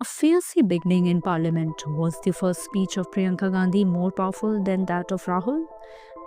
A fierce beginning in parliament. Was the first speech of Priyanka Gandhi more powerful than that of Rahul?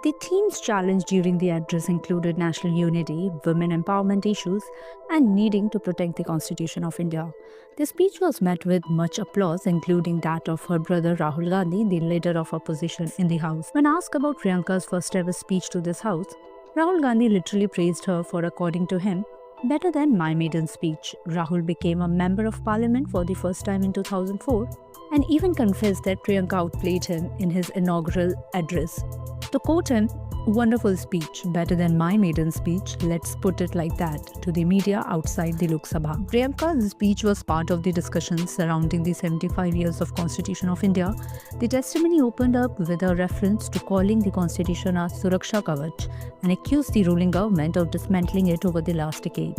The themes challenged during the address included national unity, women empowerment issues, and needing to protect the Constitution of India. The speech was met with much applause, including that of her brother Rahul Gandhi, the leader of opposition in the House. When asked about Priyanka's first ever speech to this House, Rahul Gandhi literally praised her for, according to him, better than my maiden speech. Rahul became a member of parliament for the first time in 2004 and even confessed that Priyanka outplayed him in his inaugural address. To quote him, wonderful speech, better than my maiden speech, let's put it like that, to the media outside the Lok Sabha. Priyanka's speech was part of the discussions surrounding the 75 years of Constitution of India. The testimony opened up with a reference to calling the Constitution a Suraksha Kavach and accused the ruling government of dismantling it over the last decade.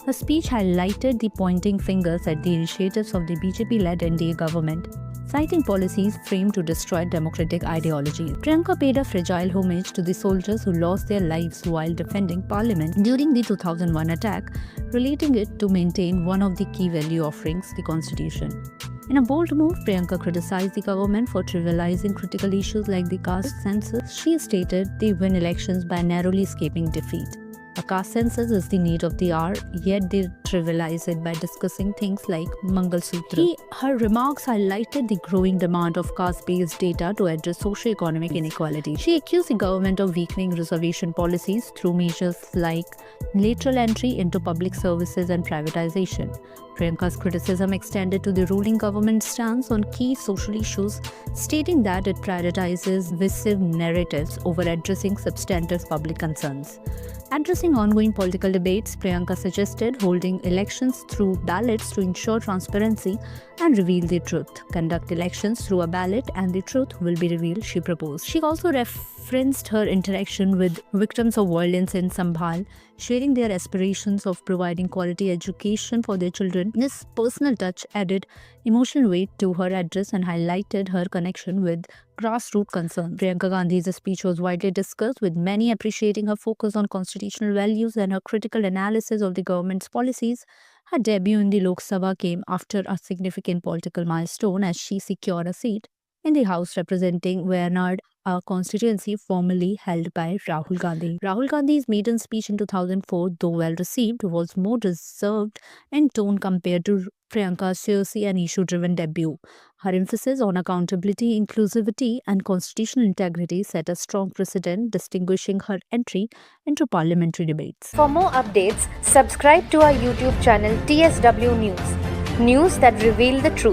Her speech highlighted the pointing fingers at the initiatives of the BJP-led NDA government, citing policies framed to destroy democratic ideology. Priyanka paid a fragile homage to the soldiers who lost their lives while defending parliament during the 2001 attack, relating it to maintain one of the key value offerings, the constitution. In a bold move, Priyanka criticized the government for trivializing critical issues like the caste census. She stated they win elections by narrowly escaping defeat. A caste census is the need of the hour, yet they trivialize it by discussing things like Mangal Sutra. Her remarks highlighted the growing demand of caste-based data to address socio-economic inequality. She accused the government of weakening reservation policies through measures like lateral entry into public services and privatization. Priyanka's criticism extended to the ruling government's stance on key social issues, stating that it prioritizes divisive narratives over addressing substantive public concerns. Addressing ongoing political debates, Priyanka suggested holding elections through ballots to ensure transparency and reveal the truth. Conduct elections through a ballot and the truth will be revealed, she proposed. She also referenced her interaction with victims of violence in Sambhal, sharing their aspirations of providing quality education for their children. This personal touch added emotional weight to her address and highlighted her connection with grassroots concerns. Priyanka Gandhi's speech was widely discussed, with many appreciating her focus on constitutional values and her critical analysis of the government's policies. Her debut in the Lok Sabha came after a significant political milestone as she secured a seat in the House representing Wayanad, a constituency formerly held by Rahul Gandhi. Rahul Gandhi's maiden speech in 2004, though well received, was more reserved in tone compared to Priyanka's fierce and issue-driven debut. Her emphasis on accountability, inclusivity, and constitutional integrity set a strong precedent, distinguishing her entry into parliamentary debates. For more updates, subscribe to our YouTube channel TSW News. News that reveal the truth.